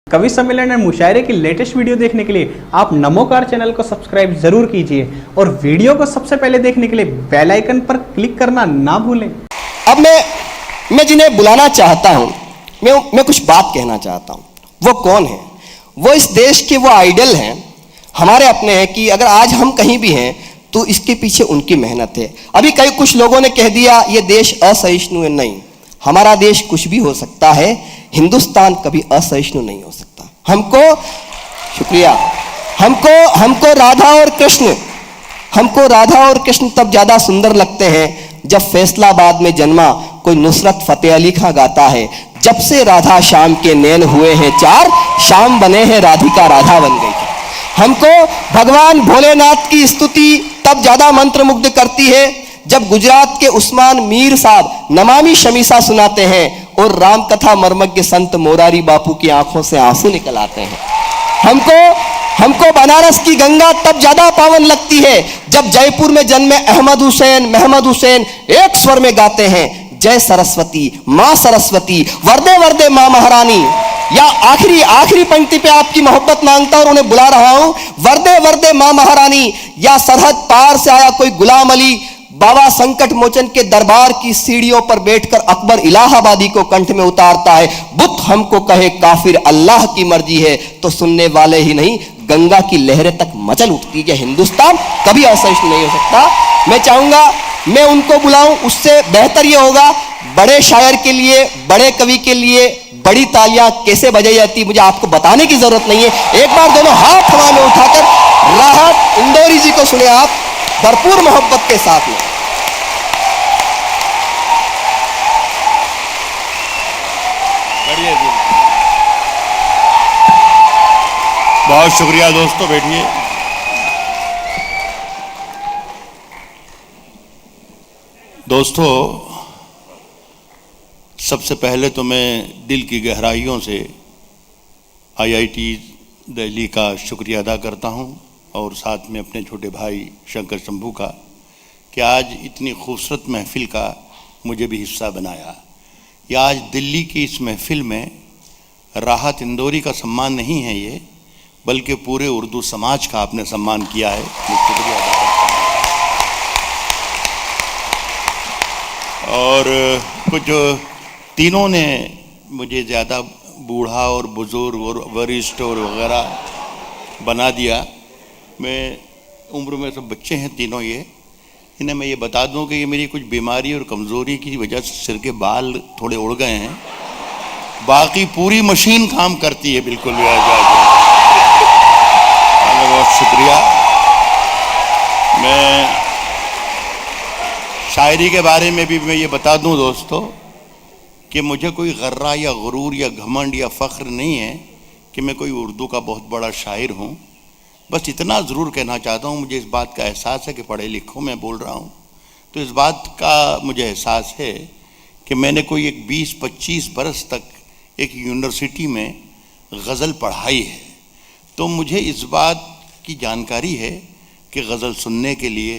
कवि सम्मेलन और मुशायरे की लेटेस्ट वीडियो देखने के लिए आप नमोकार चैनल को सब्सक्राइब जरूर कीजिए और वीडियो को सबसे पहले देखने के लिए बेल आइकन पर क्लिक करना ना भूलें। अब मैं जिन्हें बुलाना चाहता हूं, मैं कुछ बात कहना चाहता हूं। वो कौन है? वो इस देश के वो आइडल हैं, हमारे अपने हैं कि अगर आज हम कहीं भी हैं तो इसके पीछे उनकी मेहनत है। अभी कुछ लोगों ने कह दिया ये देश असहिष्णु है। नहीं, हमारा देश कुछ भी हो सकता है, हिंदुस्तान कभी असहिष्णु नहीं हो सकता। हमको शुक्रिया, हमको राधा और कृष्ण तब ज्यादा सुंदर लगते हैं जब फैसलाबाद में जन्मा कोई नुसरत फतेह अली खां गाता है, जब से राधा श्याम के नैन हुए हैं चार, श्याम बने हैं राधिका राधा बन गई। हमको भगवान भोलेनाथ की स्तुति तब ज्यादा मंत्रमुग्ध करती है जब गुजरात के उस्मान मीर साहब नमामि शमीसा सुनाते हैं और रामकथा मर्मज्ञ संत मोरारी बापू की आंखों से आंसू निकल आते हैं। हमको बनारस की गंगा तब ज्यादा पावन लगती है जब जयपुर में जन्मे महमद हुसैन एक स्वर में गाते हैं जय सरस्वती मां सरस्वती, वर्दे वर्दे मां महारानी। या आखिरी पंक्ति पे आपकी मोहब्बत मांगता और उन्हें बुला रहा हूं, वर्दे वर्दे मां महारानी। या सरहद पार से आया कोई गुलाम अली, बाबा संकट मोचन के दरबार की सीढ़ियों पर बैठकर अकबर इलाहाबादी को कंठ में उतारता है, बुत हमको कहे काफिर अल्लाह की मर्जी है, तो सुनने वाले ही नहीं गंगा की लहरें तक मचल उठती है। हिंदुस्तान कभी असहिष्णु नहीं हो सकता। मैं चाहूंगा मैं उनको बुलाऊं, उससे बेहतर ये होगा बड़े शायर के लिए, बड़े कवि के लिए बड़ी तालियां कैसे बजाई जाती मुझे आपको बताने की जरूरत नहीं है। एक बार दोनों हाथ हवा में उठाकर राहत इंदौरी जी को सुने आप भरपूर मोहब्बत के साथ में। बहुत शुक्रिया दोस्तों, बैठिए। दोस्तों, सबसे पहले तो मैं दिल की गहराइयों से आईआईटी दिल्ली का शुक्रिया अदा करता हूं और साथ में अपने छोटे भाई शंकर शंभू का कि आज इतनी खूबसूरत महफिल का मुझे भी हिस्सा बनाया। या आज दिल्ली की इस महफिल में राहत इंदौरी का सम्मान नहीं है ये, बल्कि पूरे उर्दू समाज का आपने सम्मान किया है। मैं शुक्रिया अदा करता हूँ। और कुछ तीनों ने मुझे ज़्यादा बूढ़ा और बुज़ुर्ग और वरिष्ठ और वगैरह बना दिया। मैं उम्र में सब बच्चे हैं तीनों ये। इन्हें मैं ये बता दूं कि ये मेरी कुछ बीमारी और कमज़ोरी की वजह से सिर के बाल थोड़े उड़ गए हैं, बाकी पूरी मशीन काम करती है बिल्कुल। बहुत शुक्रिया। मैं शायरी के बारे में भी मैं ये बता दूं दोस्तों कि मुझे कोई गर्रा या गुरूर या घमंड या फ़ख्र नहीं है कि मैं कोई उर्दू का बहुत बड़ा शायर हूँ। बस इतना ज़रूर कहना चाहता हूँ, मुझे इस बात का एहसास है कि पढ़े लिखों में बोल रहा हूँ, तो इस बात का मुझे एहसास है कि मैंने कोई एक 20-25 बरस तक एक यूनिवर्सिटी में गज़ल पढ़ाई है। तो मुझे इस बात की जानकारी है कि गज़ल सुनने के लिए,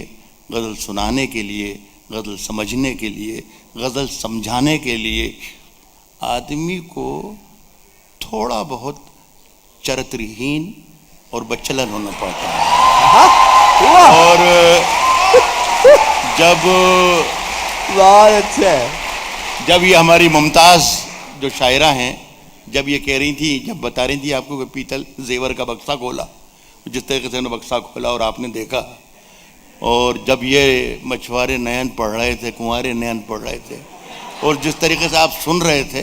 गज़ल सुनाने के लिए, गज़ल समझने के लिए, गज़ल समझाने के लिए आदमी को थोड़ा बहुत चरित्रहीन और बच्चलन होना पड़ता है। और जब ये हमारी मुमताज़ जो शायरा हैं, जब ये कह रही थी, जब बता रही थी आपको कि पीतल जेवर का बक्सा खोला, जिस तरीके से उन्होंने बक्सा खोला और आपने देखा, और जब ये मछुआरे नयन पढ़ रहे थे, कुंवारे नयन पढ़ रहे थे, और जिस tariqe से आप सुन रहे थे,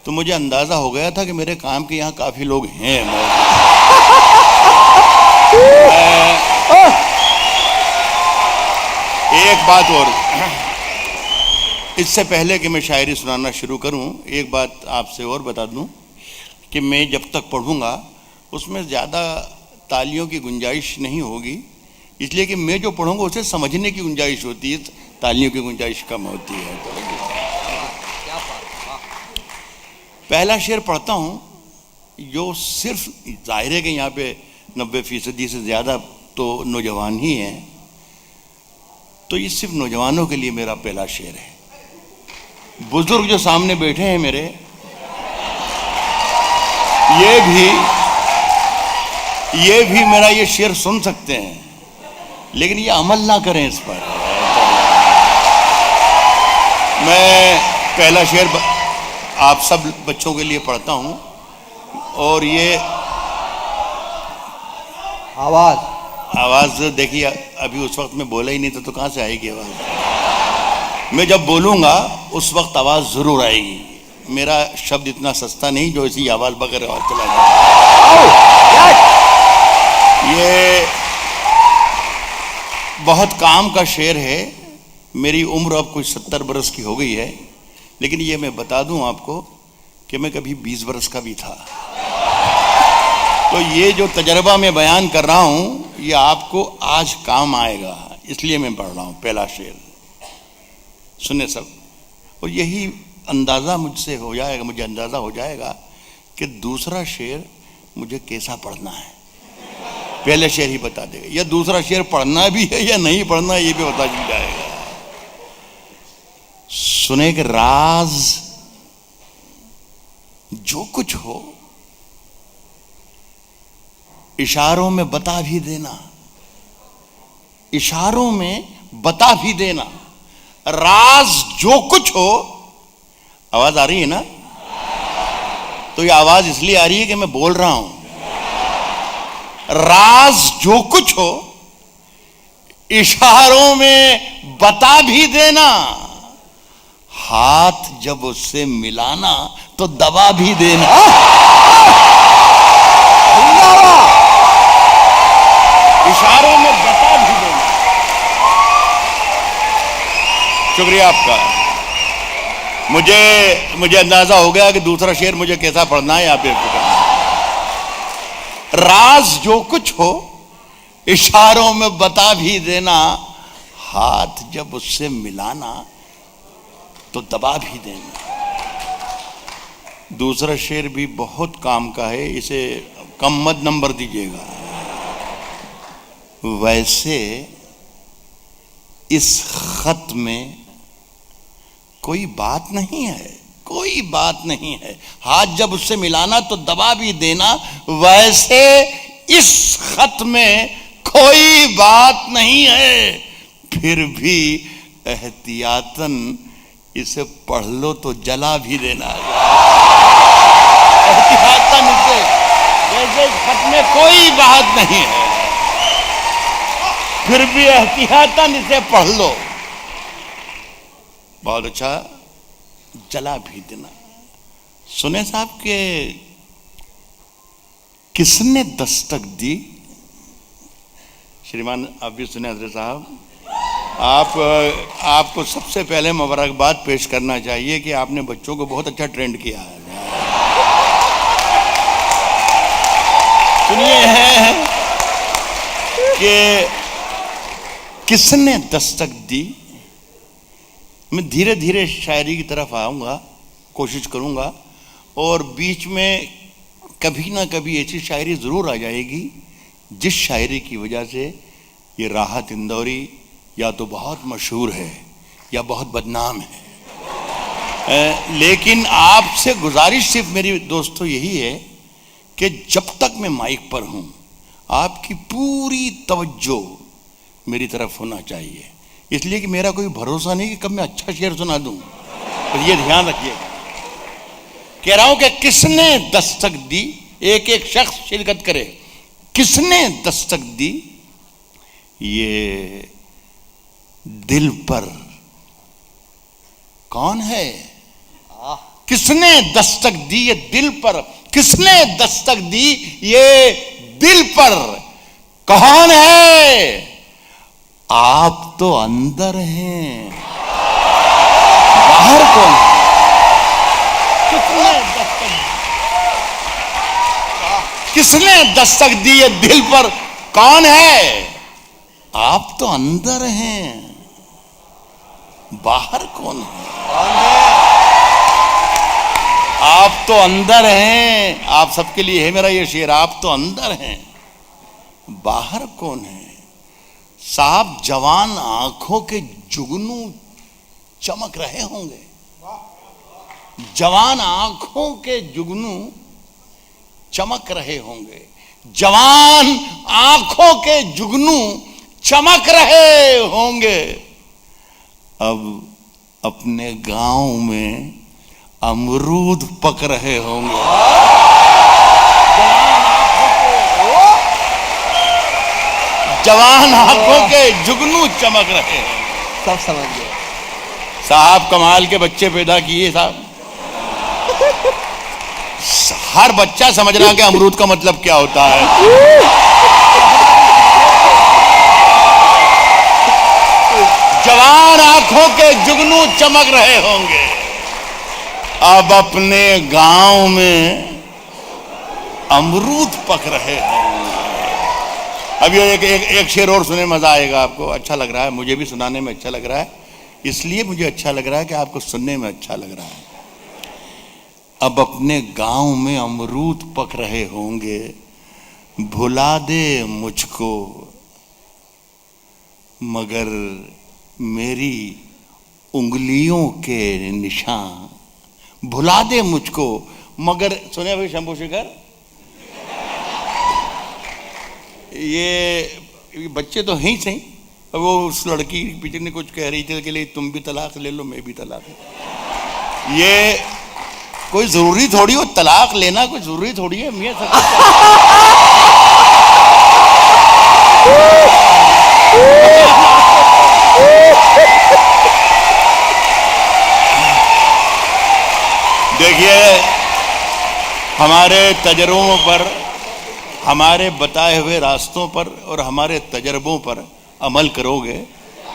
तो मुझे अंदाज़ा हो गया था कि मेरे काम के यहाँ काफ़ी लोग हैं। एक बात और, इससे पहले कि मैं शायरी सुनाना शुरू करूं, एक बात आपसे और बता दूं कि मैं जब तक पढ़ूंगा उसमें ज़्यादा तालियों की गुंजाइश नहीं होगी, इसलिए कि मैं जो पढ़ूंगा उसे समझने की गुंजाइश होती है, तालियों की गुंजाइश कम होती है। पहला शेर पढ़ता हूं जो सिर्फ, जाहिर है कि यहाँ पे 90% से ज़्यादा तो नौजवान ही हैं, तो ये सिर्फ नौजवानों के लिए मेरा पहला शेर है। बुजुर्ग जो सामने बैठे हैं मेरे, ये भी मेरा ये शेर सुन सकते हैं, लेकिन ये अमल ना करें इस पर। मैं पहला शेर आप सब बच्चों के लिए पढ़ता हूं, और ये आवाज देखिए, अभी उस वक्त मैं बोला ही नहीं था तो कहां से आएगी आवाज। मैं जब बोलूंगा उस वक्त आवाज जरूर आएगी। मेरा शब्द इतना सस्ता नहीं जो इसी आवाज बगैर आवाज चला जाए। ये बहुत काम का शेर है। मेरी उम्र अब कुछ 70 बरस की हो गई है, लेकिन ये मैं बता दूं आपको कि मैं कभी 20 बरस का भी था। तो ये जो तजर्बा मैं बयान कर रहा हूं ये आपको आज काम आएगा, इसलिए मैं पढ़ रहा हूं। पहला शेर सुने सब, और यही अंदाजा मुझसे हो जाएगा, मुझे अंदाजा हो जाएगा कि दूसरा शेर मुझे कैसा पढ़ना है। पहले शेर ही बता देगा, या दूसरा शेर पढ़ना भी है या नहीं पढ़ना ये भी बता चल जाएगा। सुने कि राज जो कुछ हो इशारों में बता भी देना, इशारों में बता भी देना। राज जो कुछ हो, आवाज आ रही है ना? तो ये आवाज इसलिए आ रही है कि मैं बोल रहा हूं। राज जो कुछ हो इशारों में बता भी देना, हाथ जब उससे मिलाना तो दबा भी देना। इशारों में बता भी देना। शुक्रिया आपका। मुझे अंदाजा हो गया कि दूसरा शेर मुझे कैसा पढ़ना है। आप राज जो कुछ हो इशारों में बता भी देना, हाथ जब उससे मिलाना तो दबा भी देना। दूसरा शेर भी बहुत काम का है, इसे कम मत नंबर दीजिएगा। वैसे इस खत में कोई बात नहीं है, कोई बात नहीं है, हाथ जब उससे मिलाना तो दबा भी देना। वैसे इस खत में कोई बात नहीं है, फिर भी एहतियातन इसे पढ़ लो तो जला भी देना। एहतियातन इसे, वैसे इस खत में कोई बात नहीं है, फिर भी एहतियातन इसे पढ़ लो। बहुत अच्छा, जला भी देना। सुने साहब के किसने दस्तक दी? श्रीमान आप भी सुने हजरत साहब। आपको सबसे पहले मुबारकबाद पेश करना चाहिए कि आपने बच्चों को बहुत अच्छा ट्रेंड किया है। सुनिए है कि किसने दस्तक दी। मैं धीरे धीरे शायरी की तरफ आऊँगा, कोशिश करूँगा, और बीच में कभी ना कभी ऐसी शायरी ज़रूर आ जाएगी जिस शायरी की वजह से ये राहत इंदौरी या तो बहुत मशहूर है या बहुत बदनाम है। लेकिन आपसे गुजारिश सिर्फ मेरी दोस्तों यही है कि जब तक मैं माइक पर हूँ आपकी पूरी तवज्जो मेरी तरफ होना चाहिए, इसलिए कि मेरा कोई भरोसा नहीं कि कब मैं अच्छा शेर सुना दूं। तो ये ध्यान रखिएगा। कह रहा हूं कि किसने दस्तक दी, एक एक शख्स शिरकत करे। किसने दस्तक दी ये दिल पर, कौन है? किसने दस्तक दी ये दिल पर, किसने दस्तक दी ये दिल पर, कौन है? आप तो अंदर हैं, बाहर कौन है? किसने दस्तक दी है दिल पर, कौन है? आप तो अंदर हैं, बाहर कौन है? आप तो अंदर हैं। आप सबके लिए है मेरा ये शेर। आप तो अंदर हैं, बाहर कौन है? साहब जवान आंखों के जुगनू चमक रहे होंगे, जवान आंखों के जुगनू चमक रहे होंगे, जवान आंखों के जुगनू चमक रहे होंगे। अब अपने गांव में अमरूद पक रहे होंगे। जवान आंखों के जुगनू चमक रहे हैं। सब समझ गए साहब, कमाल के बच्चे पैदा किए साहब। हर बच्चा समझ रहा कि अमरूद का मतलब क्या होता है। जवान आंखों के जुगनू चमक रहे होंगे। अब अपने गांव में अमरूद पक रहे होंगे। अब ये एक शेर और सुने, मजा आएगा आपको। अच्छा लग रहा है, मुझे भी सुनाने में अच्छा लग रहा है, इसलिए मुझे अच्छा लग रहा है कि आपको सुनने में अच्छा लग रहा है। अब अपने गांव में अमरूद पक रहे होंगे, भुला दे मुझको मगर मेरी उंगलियों के निशान, भुला दे मुझको मगर। सुने भाई शंभू शेखर, ये बच्चे तो हैं ही सही। अब वो उस लड़की पीछे ने कुछ कह रही थी कि ले तुम भी तलाक ले लो, मैं भी तलाक ले। ये कोई जरूरी थोड़ी हो, तलाक लेना कोई जरूरी थोड़ी है मियां सब। देखिए, हमारे तजर्बों पर, हमारे बताए हुए रास्तों पर और हमारे तजर्बों पर अमल करोगे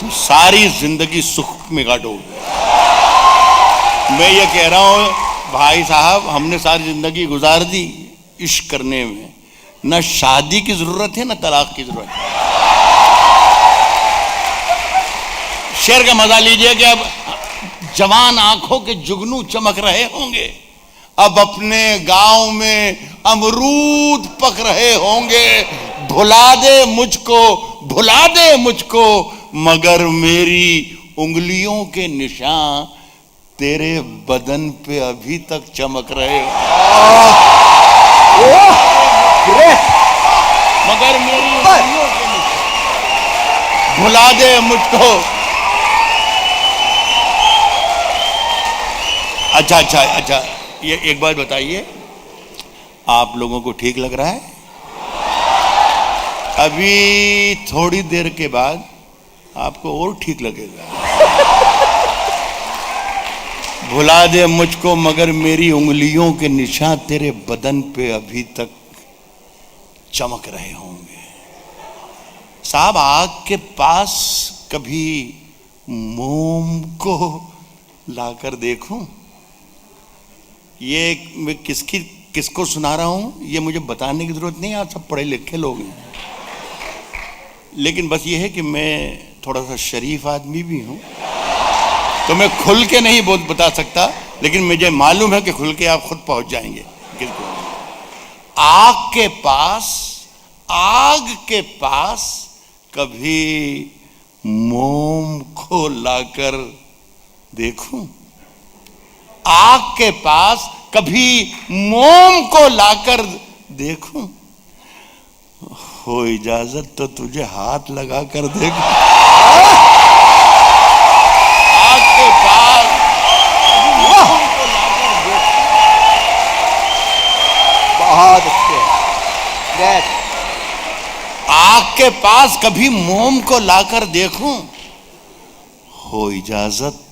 तो सारी जिंदगी सुख में काटोगे। मैं ये कह रहा हूं भाई साहब, हमने सारी जिंदगी गुजार दी इश्क करने में। न शादी की जरूरत है न तलाक की जरूरत है। शेर का मजा लीजिए कि अब जवान आंखों के जुगनू चमक रहे होंगे। अब अपने गांव में अमरूद पक रहे होंगे, भुला दे मुझको, भुला दे मुझको मगर मेरी उंगलियों के निशान तेरे बदन पे अभी तक चमक रहे। मगर मेरी उंगलियों के निशान, भुला दे मुझको। अच्छा, ये एक बात बताइए, आप लोगों को ठीक लग रहा है? अभी थोड़ी देर के बाद आपको और ठीक लगेगा। भुला दे मुझको मगर मेरी उंगलियों के निशान तेरे बदन पे अभी तक चमक रहे होंगे। साहब, आग के पास कभी मोम को लाकर देखूं? ये मैं किसको सुना रहा हूं ये मुझे बताने की जरूरत नहीं है, आप सब पढ़े लिखे लोग हैं। लेकिन बस ये है कि मैं थोड़ा सा शरीफ आदमी भी हूं, तो मैं खुल के नहीं बता सकता, लेकिन मुझे मालूम है कि खुल के आप खुद पहुंच जाएंगे। आग के पास कभी मोम को लाकर देखूं? आग के पास कभी मोम को लाकर देखूं? हो इजाजत तो तुझे हाथ लगाकर देखूं। आग के पास मोम को लाकर देखूं। बहुत अच्छे। आग के पास कभी मोम को लाकर देखूं? हो इजाजत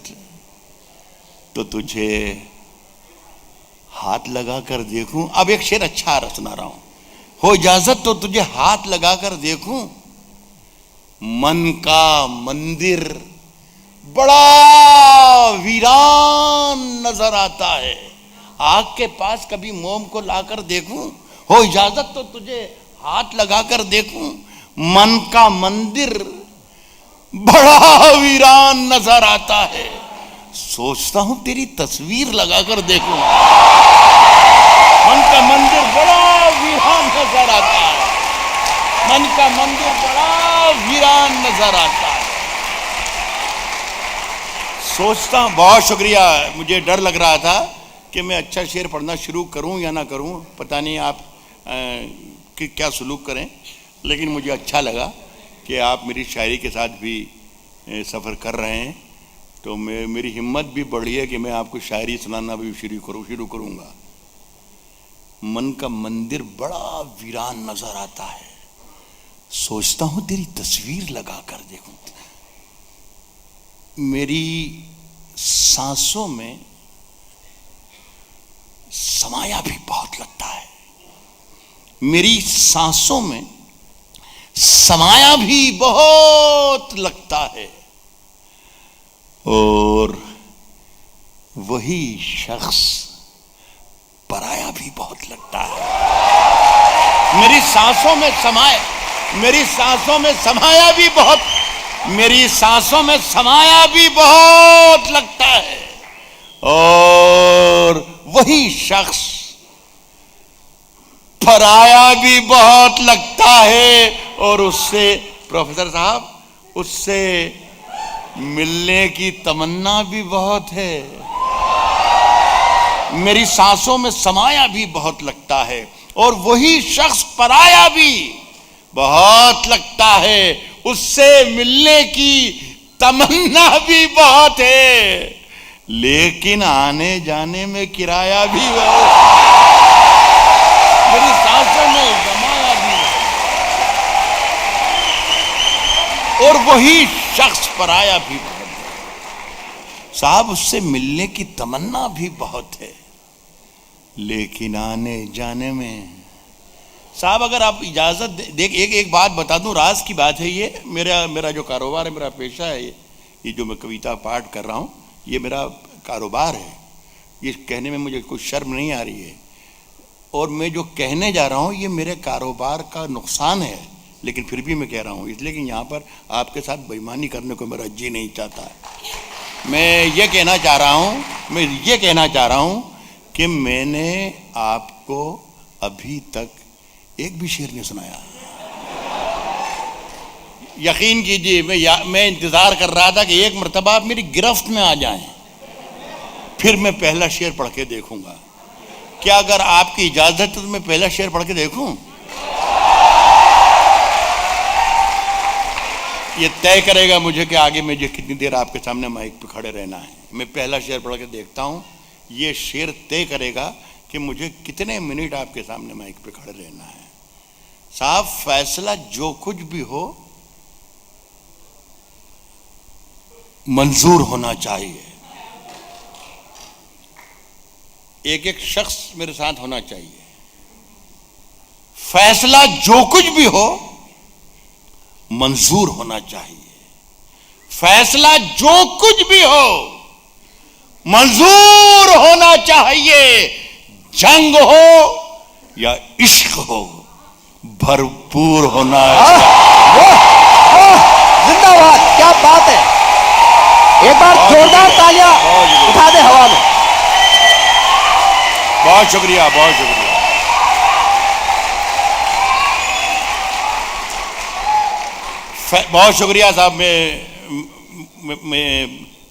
तो तुझे हाथ लगाकर देखूं। अब एक शेर अच्छा सुना रहा हूं। हो इजाजत तो तुझे हाथ लगाकर देखूं, मन का मंदिर बड़ा वीरान नजर आता है। आग के पास कभी मोम को लाकर देखूं, हो इजाजत तो तुझे हाथ लगाकर देखूं, मन का मंदिर बड़ा वीरान नजर आता है। सोचता हूं तेरी तस्वीर लगाकर देखूं, मन का मंदिर बड़ा वीरान नजर आता है। मन का मंदिर बड़ा वीरान नजर आता है। सोचता हूं, बहुत शुक्रिया। मुझे डर लग रहा था कि मैं अच्छा शेर पढ़ना शुरू करूं या ना करूं, पता नहीं आप कि क्या सलूक करें, लेकिन मुझे अच्छा लगा कि आप मेरी शायरी के साथ भी सफ़र कर रहे हैं, तो मेरी हिम्मत भी बढ़ी है कि मैं आपको शायरी सुनाना भी शुरू करूँगा। मन का मंदिर बड़ा वीरान नजर आता है, सोचता हूँ तेरी तस्वीर लगा कर देखूं। मेरी सांसों में समाया भी बहुत लगता है, मेरी सांसों में समाया भी बहुत लगता है, और वही शख्स पराया भी बहुत लगता है। मेरी सांसों में समाया भी बहुत, मेरी सांसों में समाया भी बहुत लगता है, और वही शख्स पराया भी बहुत लगता है, और उससे प्रोफेसर साहब, उससे मिलने की तमन्ना भी बहुत है। मेरी सांसों में समाया भी बहुत लगता है, और वही शख्स पराया भी बहुत लगता है, उससे मिलने की तमन्ना भी बहुत है, लेकिन आने जाने में किराया भी बहुत। मेरी सांसों में समाया भी, और वही शख्स पराया भी बहुत है। साहब, उससे मिलने की तमन्ना भी बहुत है, लेकिन आने जाने में। साहब, अगर आप इजाज़त देख, एक बात बता दूं, राज की बात है ये। मेरा जो कारोबार है, मेरा पेशा है, ये जो मैं कविता पाठ कर रहा हूँ, ये मेरा कारोबार है। ये कहने में मुझे कोई शर्म नहीं आ रही है, और मैं जो कहने जा रहा हूँ ये मेरे कारोबार का नुकसान है, लेकिन फिर भी मैं कह रहा हूँ, इसलिए कि यहाँ पर आपके साथ बेईमानी करने को मेरा जी नहीं चाहता है। मैं ये कहना चाह रहा हूँ कि मैंने आपको अभी तक एक भी शेर नहीं सुनाया। यकीन कीजिए, मैं इंतजार कर रहा था कि एक मर्तबा आप मेरी गिरफ्त में आ जाएं, फिर मैं पहला शेर पढ़ के देखूंगा। क्या अगर आपकी इजाजत है तो मैं पहला शेर पढ़ के देखूं? ये तय करेगा मुझे कि आगे मुझे कितनी देर आपके सामने माइक पे खड़े रहना है। मैं पहला शेर पढ़ के देखता हूं, ये शेर तय करेगा कि मुझे कितने मिनट आपके सामने माइक पे खड़े रहना है। साहब, फैसला जो कुछ भी हो मंजूर होना चाहिए। एक एक शख्स मेरे साथ होना चाहिए। फैसला जो कुछ भी हो मंजूर होना चाहिए। फैसला जो कुछ भी हो मंजूर होना चाहिए। जंग हो या इश्क हो भरपूर होना चाहिए। जिंदाबाद, क्या बात है। एक बार जोरदार तालियां उठा दे हवा में। बहुत शुक्रिया, बहुत शुक्रिया। बहुत शुक्रिया साहब, मैं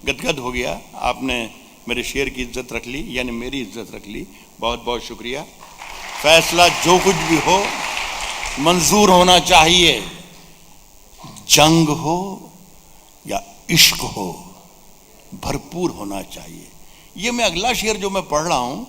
गदगद हो गया। आपने मेरे शेर की इज्जत रख ली, यानी मेरी इज्जत रख ली। बहुत बहुत शुक्रिया। फैसला जो कुछ भी हो मंजूर होना चाहिए। जंग हो या इश्क हो भरपूर होना चाहिए। ये मैं अगला शेर जो मैं पढ़ रहा हूँ,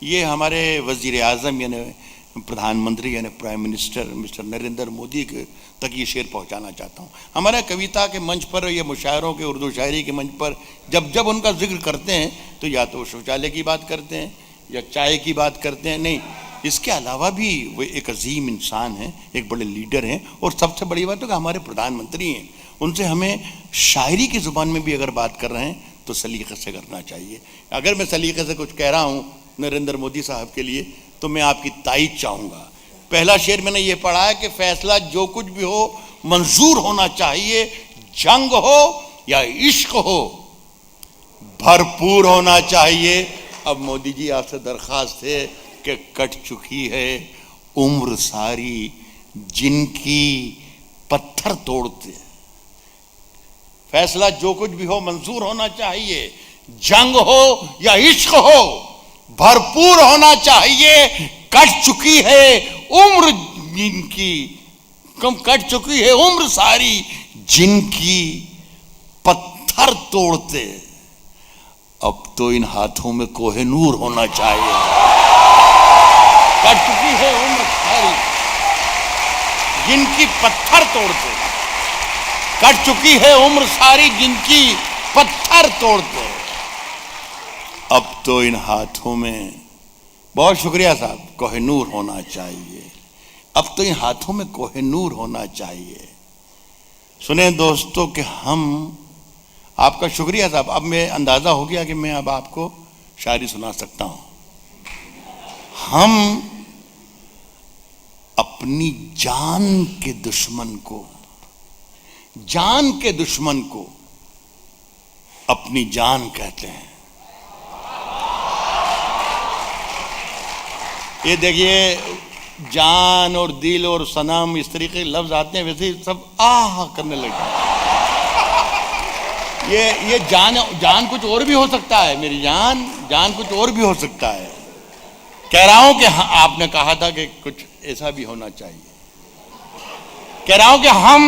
ये हमारे वजीर आज़म यानी प्रधानमंत्री यानी prime minister mister Narendra Modi के तक ये शेर पहुंचाना चाहता हूं। हमारे कविता के मंच पर या मुशायरों के उर्दू शायरी के मंच पर जब जब उनका जिक्र करते हैं तो या तो शौचालय की बात करते हैं या चाय की बात करते हैं। नहीं, इसके अलावा भी वो एक अजीम इंसान हैं, एक बड़े लीडर हैं, और सबसे बड़ी बात है कि हमारे प्रधानमंत्री हैं। उनसे हमें शायरी की ज़ुबान में भी अगर बात कर रहे हैं तो सलीक़े से करना चाहिए। अगर मैं सलीक़े से कुछ कह रहा हूँ नरेंद्र मोदी साहब के लिए तो मैं आपकी ताईद चाहूँगा। पहला शेर मैंने ये पढ़ा है कि फैसला जो कुछ भी हो मंजूर होना चाहिए। जंग हो या इश्क हो भरपूर होना चाहिए। अब मोदी जी आपसे दरख्वास्त है कि कट चुकी है उम्र सारी जिनकी पत्थर तोड़ते। फैसला जो कुछ भी हो मंजूर होना चाहिए। जंग हो या इश्क हो भरपूर होना चाहिए। कट चुकी है उम्र जिनकी कम कट चुकी है उम्र सारी जिनकी पत्थर तोड़ते, अब तो इन हाथों में कोहिनूर होना चाहिए। कट चुकी है उम्र सारी जिनकी पत्थर तोड़ते, कट चुकी है उम्र सारी जिनकी पत्थर तोड़ते, अब तो इन हाथों में, बहुत शुक्रिया साहब, कोहिनूर होना चाहिए। अब तो इन हाथों में कोहिनूर होना चाहिए। सुने दोस्तों कि हम, आपका शुक्रिया साहब, अब मैं अंदाजा हो गया कि मैं अब आपको शायरी सुना सकता हूं। हम अपनी जान के दुश्मन को, जान के दुश्मन को अपनी जान कहते हैं। ये देखिए, जान और दिल और सनम इस तरीके के लफ्ज आते हैं, वैसे ही सब आह करने लगे। ये जान कुछ और भी हो सकता है, मेरी जान कुछ और भी हो सकता है। कह रहा हूं कि हाँ, आपने कहा था कि कुछ ऐसा भी होना चाहिए। कह रहा हूं कि हम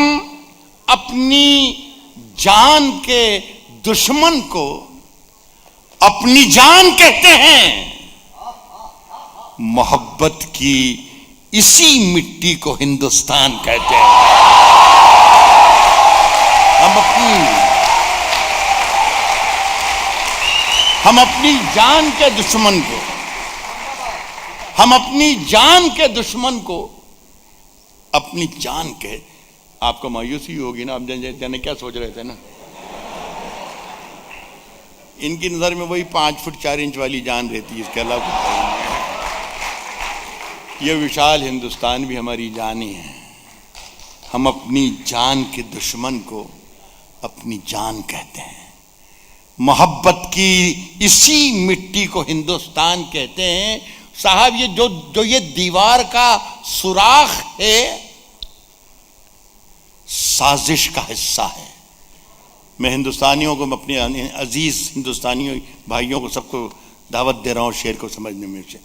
अपनी जान के दुश्मन को अपनी जान कहते हैं। मोहब्बत की इसी मिट्टी को हिंदुस्तान कहते हैं। हम अपनी जान के दुश्मन को, हम अपनी जान के दुश्मन को अपनी जान के, आपको मायूसी होगी ना, आप जाने क्या सोच रहे थे ना, इनकी नजर में वही 5 फुट 4 इंच वाली जान रहती है, इसके अलावा कुछ नहीं है। यह विशाल हिंदुस्तान भी हमारी जान ही है। हम अपनी जान के दुश्मन को अपनी जान कहते हैं। मोहब्बत की इसी मिट्टी को हिंदुस्तान कहते हैं। साहब, ये जो ये दीवार का सुराख है, साजिश का हिस्सा है। मैं हिंदुस्तानियों को, अपने अजीज हिंदुस्तानियों भाइयों को सबको दावत दे रहा हूँ शेर को समझने में से।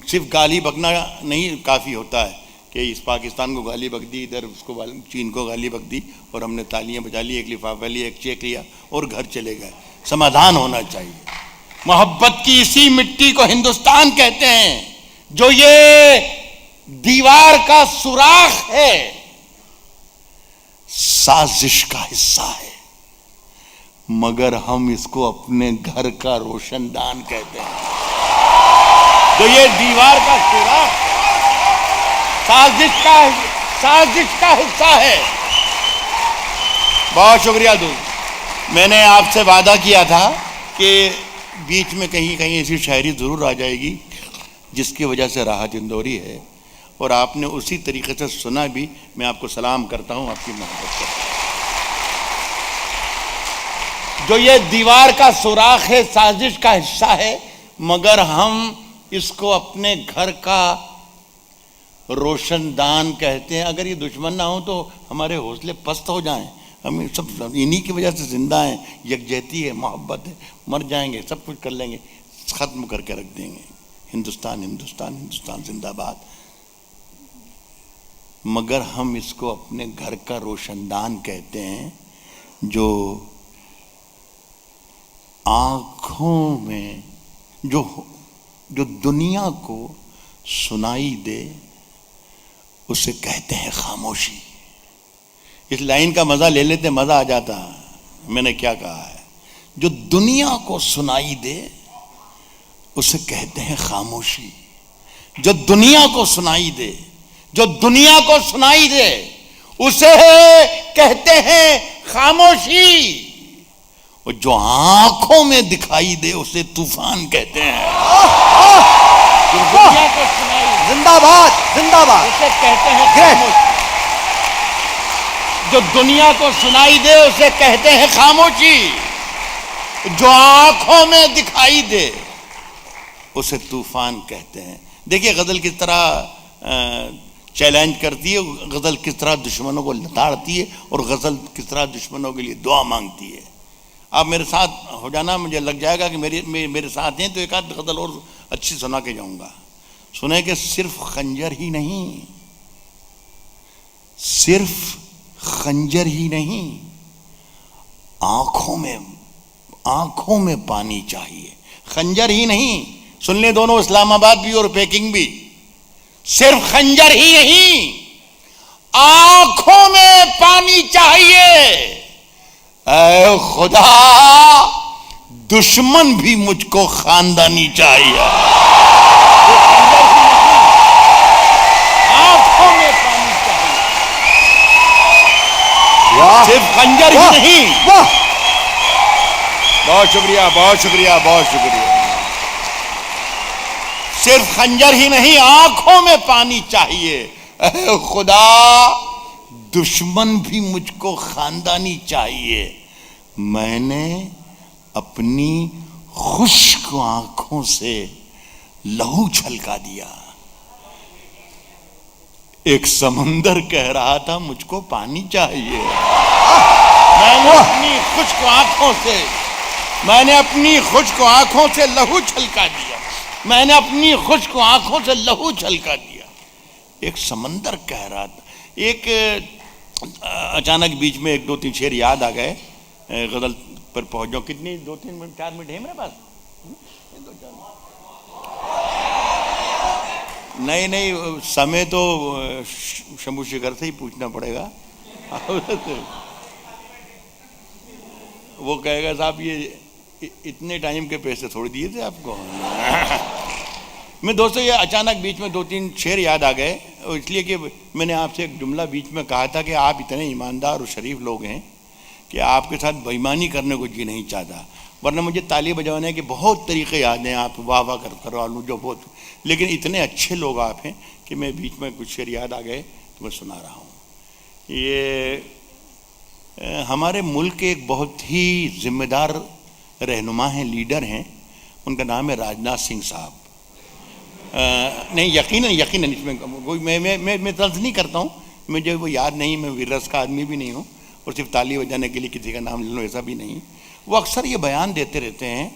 सिर्फ गाली बकना नहीं काफ़ी होता है कि इस पाकिस्तान को गाली बक दी, इधर उसको चीन को गाली बक दी और हमने तालियां बजा ली, एक लिफाफा लिया, एक चेक लिया और घर चले गए। समाधान होना चाहिए। मोहब्बत की इसी मिट्टी को हिंदुस्तान कहते हैं। जो ये दीवार का सुराख है, साजिश का हिस्सा है, मगर हम इसको अपने घर का रोशनदान कहते हैं। तो ये दीवार का सुराख साजिश का हिस्सा है। बहुत शुक्रिया दोस्त। मैंने आपसे वादा किया था कि बीच में कहीं कहीं ऐसी शायरी जरूर आ जाएगी जिसकी वजह से राहत इंदौरी है, और आपने उसी तरीके से सुना भी। मैं आपको सलाम करता हूं, आपकी मोहब्बत करता हूं। जो ये दीवार का सुराख है, साजिश का हिस्सा है, मगर हम इसको अपने घर का रोशनदान कहते हैं। अगर ये दुश्मन ना हो तो हमारे हौसले पस्त हो जाएं। हम सब इन्हीं की वजह से जिंदा हैं। यकजहती है, मोहब्बत है, मर जाएंगे, सब कुछ कर लेंगे, खत्म करके रख देंगे। हिंदुस्तान हिंदुस्तान हिंदुस्तान जिंदाबाद। मगर हम इसको अपने घर का रोशनदान कहते हैं, जो आंखों में जो दुनिया को सुनाई दे उसे कहते हैं खामोशी। इस लाइन का मजा ले लेते, मजा आ जाता। मैंने क्या कहा है? जो दुनिया को सुनाई दे उसे कहते हैं खामोशी। जो दुनिया को सुनाई दे, जो दुनिया को सुनाई दे उसे कहते हैं खामोशी। और जो आंखों में दिखाई दे उसे तूफान कहते हैं। जो दुनिया को सुनाई, जिंदाबाद जिंदाबाद, उसे कहते हैं खामोशी। जो दुनिया को सुनाई दे उसे कहते हैं खामोशी। जो आंखों में दिखाई दे उसे तूफान कहते हैं। देखिए गजल किस तरह चैलेंज करती है, गजल किस तरह दुश्मनों को लताड़ती है, और गजल किस तरह दुश्मनों के लिए दुआ मांगती है। आप मेरे साथ हो जाना, मुझे लग जाएगा कि मेरे साथ हैं तो एक आध गजल और अच्छी सुना के जाऊंगा। सुने कि सिर्फ खंजर ही नहीं, सिर्फ खंजर ही नहीं, आंखों में पानी चाहिए। खंजर ही नहीं, सुन ले दोनों, इस्लामाबाद भी और पेकिंग भी, सिर्फ खंजर ही नहीं, आंखों में पानी चाहिए। ऐ खुदा, दुश्मन भी मुझको खानदानी चाहिए। आंखों में पानी चाहिए, सिर्फ खंजर ही नहीं। बहुत शुक्रिया, बहुत शुक्रिया, बहुत शुक्रिया। सिर्फ खंजर ही नहीं, आंखों में पानी चाहिए। ऐ खुदा, दुश्मन भी मुझको खानदानी चाहिए। मैंने अपनी खुश्क आंखों से लहू छलका दिया। एक समंदर कह रहा था मुझको पानी चाहिए। मैंने अपनी खुश्क आंखों से, मैंने अपनी खुश्क आंखों से लहू छलका दिया। मैंने अपनी खुश्क आंखों से लहू छलका दिया। एक समंदर कह रहा था। एक अचानक बीच में 1-2-3 शेर याद आ गए, गजल पर पहुंच जाओ। कितनी 2-3 मिनट, 4 मिनट है मेरे पास? नहीं, समय तो शंभू शेखर से ही पूछना पड़ेगा। वो कहेगा साहब ये इतने टाइम के पैसे थोड़ी दिए थे आपको। मैं दोस्तों, ये अचानक बीच में 2-3 शेर याद आ गए, इसलिए कि मैंने आपसे एक जुमला बीच में कहा था कि आप इतने ईमानदार और शरीफ लोग हैं कि आपके साथ बेईमानी करने को जी नहीं चाहता, वरना मुझे ताली बजाने के बहुत तरीके याद हैं। आप वाह वाह करवा लूँ जो बहुत, लेकिन इतने अच्छे लोग आप हैं कि मैं बीच में कुछ शेर याद आ गए तो मैं सुना रहा हूँ। ये हमारे मुल्क के एक बहुत ही जिम्मेदार रहनुमा हैं, लीडर हैं, उनका नाम है राजनाथ सिंह साहब। नहीं, यकीनन इसमें कोई मैं तर्ज नहीं करता हूँ, मुझे वो याद नहीं, मैं विरस का आदमी भी नहीं हूँ और सिर्फ ताली बजाने के लिए किसी का नाम ले लो ऐसा भी नहीं। वो अक्सर ये बयान देते रहते हैं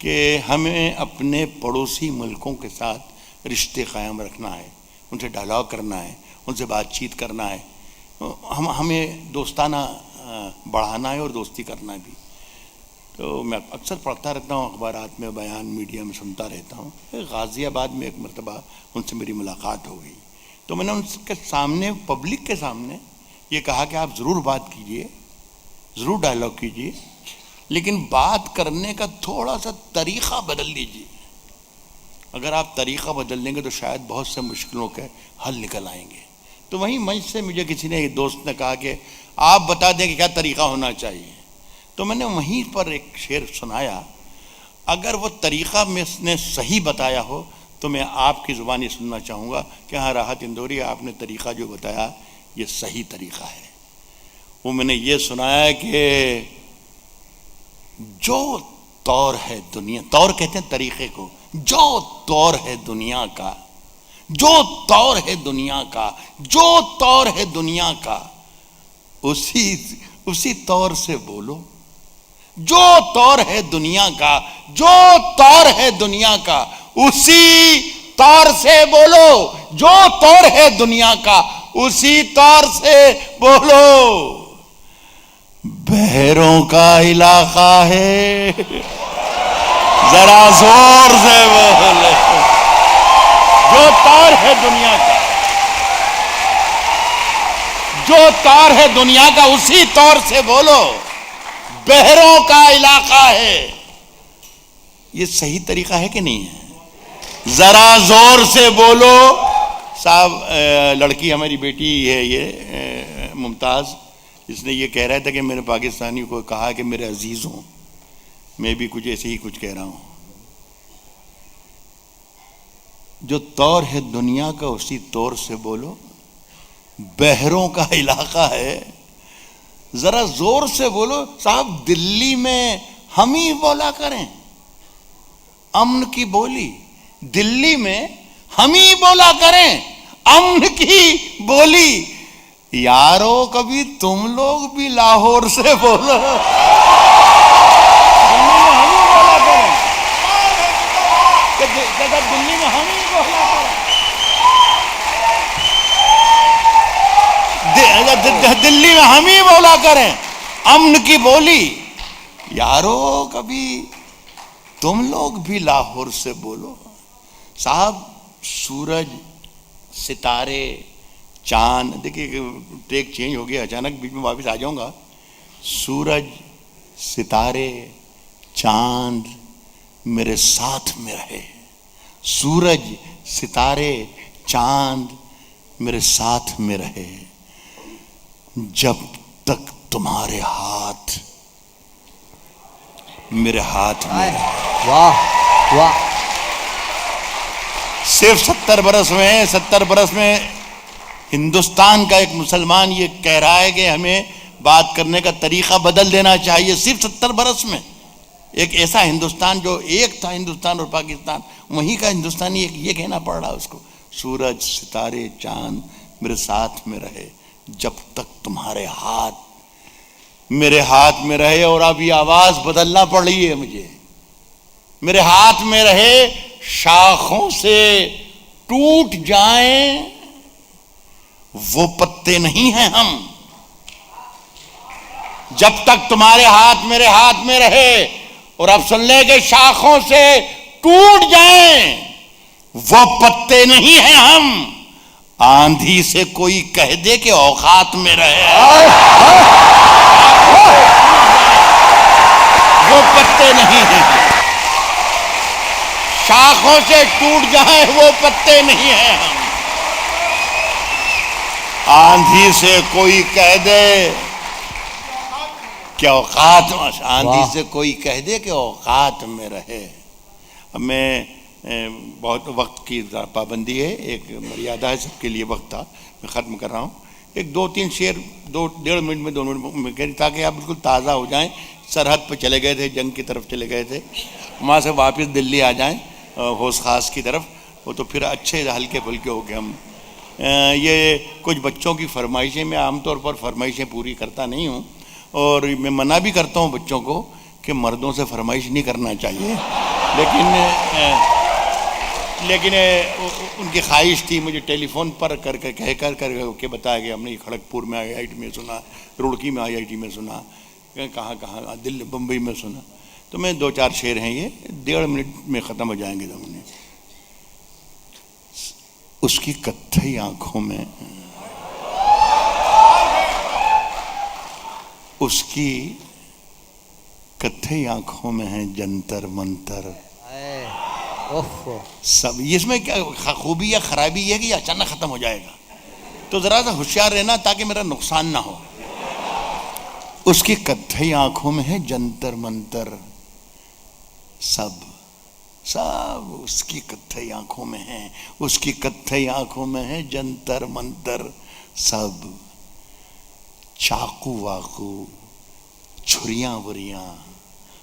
कि हमें अपने पड़ोसी मुल्कों के साथ रिश्ते कायम रखना है, उनसे डायलॉग करना है, उनसे बातचीत करना है, हमें दोस्ताना बढ़ाना है और दोस्ती करना भी। तो मैं अक्सर पढ़ता रहता हूँ अखबारात में, बयान मीडिया में सुनता रहता हूँ। गाज़ियाबाद में एक मरतबा उनसे मेरी मुलाकात हो गई, तो मैंने उनके सामने, पब्लिक के सामने ये कहा कि आप ज़रूर बात कीजिए, ज़रूर डायलॉग कीजिए, लेकिन बात करने का थोड़ा सा तरीक़ा बदल लीजिए। अगर आप तरीक़ा बदल देंगे तो शायद बहुत से मुश्किलों के हल निकल आएंगे। तो वहीं मंच से मुझे किसी ने, एक दोस्त ने कहा कि आप बता दें कि क्या तरीक़ा होना चाहिए। तो मैंने वहीं पर एक शेर सुनाया। अगर वो तरीक़ा मैंने सही बताया हो तो मैं आपकी ज़ुबानी सुनना चाहूँगा कि हाँ राहत इंदौरी, आपने तरीक़ा जो बताया ये सही तरीक़ा है। वो मैंने ये सुनाया कि जो तौर है दुनिया, तौर कहते हैं तरीक़े को, जो तौर है दुनिया का, जो तौर है दुनिया का, जो तौर है दुनिया का, उसी तौर से बोलो। जो तौर है दुनिया का, जो तौर है दुनिया का, उसी तौर से बोलो। जो तौर है दुनिया का, उसी तौर से बोलो। बहरों का इलाका है, जरा जोर से बोलो। जो तौर है दुनिया का, जो तौर है दुनिया का, उसी तौर से बोलो। बहरों का इलाका है। ये सही तरीका है कि नहीं है? जरा जोर से बोलो। साहब, लड़की हमारी बेटी है ये मुमताज, इसने ये कह रहा था कि मैंने पाकिस्तानी को कहा कि मेरे अजीज हों, मैं भी कुछ ऐसे ही कुछ कह रहा हूं। जो तौर है दुनिया का उसी तौर से बोलो। बहरों का इलाका है, जरा जोर से बोलो। साहब, दिल्ली में हम ही बोला करें अमन की बोली, दिल्ली में हम ही बोला करें अमन की बोली। यारो, कभी तुम लोग भी लाहौर से बोलो। दिल्ली में हम ही बोला करें दिल्ली में हम ही बोला करें, दिल्ली में हम ही बोला करें अमन की बोली। यारो कभी तुम लोग भी लाहौर से बोलो साहब। सूरज, सितारे, चांद, देखिए टेक चेंज हो गया अचानक, बीच में वापस आ जाऊंगा। सूरज, सितारे, चांद मेरे साथ में रहे। सूरज, सितारे, चांद मेरे साथ में रहे जब तक तुम्हारे हाथ मेरे हाथ में। वाह वाह। सिर्फ 70 बरस में हिंदुस्तान का एक मुसलमान ये कह रहा है कि हमें बात करने का तरीका बदल देना चाहिए। सिर्फ 70 बरस में एक ऐसा हिंदुस्तान जो एक था, हिंदुस्तान और पाकिस्तान, वहीं का हिंदुस्तानी एक ये कहना पड़ रहा है उसको, सूरज, सितारे, चांद मेरे साथ में रहे जब तक तुम्हारे हाथ मेरे हाथ में रहे। और अब ये आवाज बदलना पड़ रही है मुझे। मेरे हाथ में रहे, शाखों से टूट जाएं वो पत्ते नहीं हैं हम। जब तक तुम्हारे हाथ मेरे हाथ में रहे, और अब सुन ले कि शाखों से टूट जाएं वो पत्ते नहीं हैं हम। आंधी से कोई कह दे कि औकात में रहे, वो पत्ते नहीं हैं। शाखों से टूट जाए वो पत्ते नहीं हैं हम। आंधी से कोई कह दे कि औकात, आंधी से कोई कह दे कि औकात में रहे। अब मैं बहुत वक्त की पाबंदी है, एक मर्यादा है, सबके लिए वक्त था, मैं ख़त्म कर रहा हूँ। एक 2-3 शेर 1.5 मिनट में 2 मिनट में, ताकि आप बिल्कुल ताज़ा हो जाएं। सरहद पर चले गए थे, जंग की तरफ चले गए थे, वहाँ से वापस दिल्ली आ जाएं होश खास की तरफ, वो तो फिर अच्छे हल्के फुल्के हो गए हम। ये कुछ बच्चों की फरमाइशें, मैं आमतौर पर फरमाइशें पूरी करता नहीं हूँ, और मैं मना भी करता हूँ बच्चों को कि मर्दों से फरमाइश नहीं करना चाहिए, लेकिन उनकी ख्वाहिश थी। मुझे टेलीफोन पर करके के बताया गया, हमने खड़गपुर में IIT में सुना, रुड़की में IIT में सुना, कहाँ दिल्ली बम्बई में सुना। तो मैं 2-4 शेर हैं, ये 1.5 मिनट में ख़त्म हो जाएंगे जमने। उसकी कत्थई आंखों में, उसकी कत्थई आंखों में है जंतर मंतर सब। इसमें क्या खूबी या खराबी है कि ये अचानक खत्म हो जाएगा, तो जरा सा होशियार रहना ताकि मेरा नुकसान ना हो। उसकी कत्थई आंखों में है जंतर मंतर सब, सब उसकी कत्थई आंखों में है, उसकी कत्थई आंखों में है जंतर मंतर सब। चाकू वाकू, छुरियां वुरियां,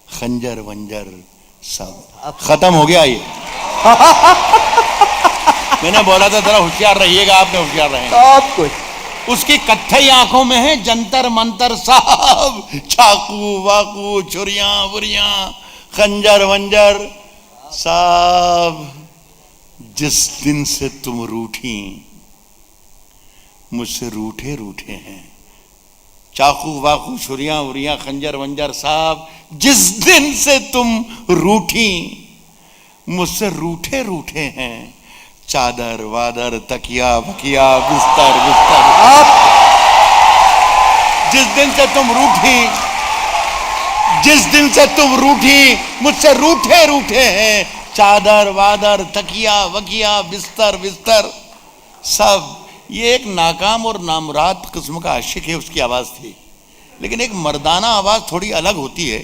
खंजर वंजर सब। खत्म हो गया ये। मैंने बोला था जरा होशियार रहिएगा, आपने होशियार रहे सब कुछ। उसकी कत्थई आंखों में है जंतर मंतर सब। चाकू वाकू, छुरियां वुरियां, खंजर वंजर सब। जिस दिन से तुम रूठी, मुझसे रूठे रूठे हैं। चाकू वाकू, छुरियां वुरियां, खंजर वंजर साहब, जिस दिन से तुम रूठी, मुझसे रूठे रूठे हैं। चादर वादर, तकिया बकिया, बिस्तर बिस्तर, जिस दिन से तुम रूठी, जिस दिन से तुम रूठी, मुझसे रूठे रूठे हैं। चादर वादर, तकिया वकिया, बिस्तर बिस्तर सब। ये एक नाकाम और नामुराद किस्म का आशिक है, उसकी आवाज़ थी, लेकिन एक मर्दाना आवाज़ थोड़ी अलग होती है।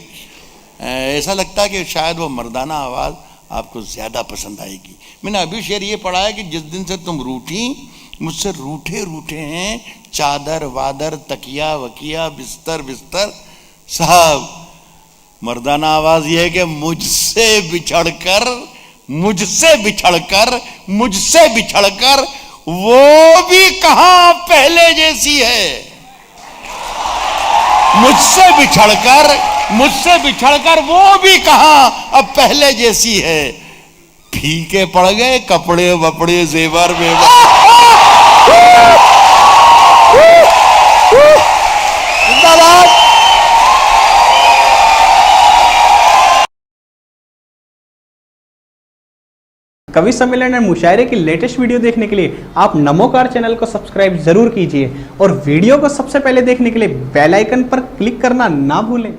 ऐसा लगता है कि शायद वो मर्दाना आवाज़ आपको ज़्यादा पसंद आएगी। मैंने अभी शेर ये पढ़ा है कि जिस दिन से तुम रूठी, मुझसे रूठे रूठे हैं। चादर वादर, तकिया वकिया, बिस्तर बिस्तर साहब। मर्दाना आवाज़ ये है कि मुझसे बिछड़कर, मुझसे बिछड़कर, मुझसे बिछड़कर वो भी कहां पहले जैसी है। मुझसे बिछड़कर, मुझसे बिछड़कर वो भी कहां अब पहले जैसी है। फीके पड़ गए कपड़े वपड़े जेवर वेवर। जिंदाबाद। कवि सम्मेलन और मुशायरे की लेटेस्ट वीडियो देखने के लिए आप नमोकार चैनल को सब्सक्राइब जरूर कीजिए और वीडियो को सबसे पहले देखने के लिए बेल आइकन पर क्लिक करना ना भूलें।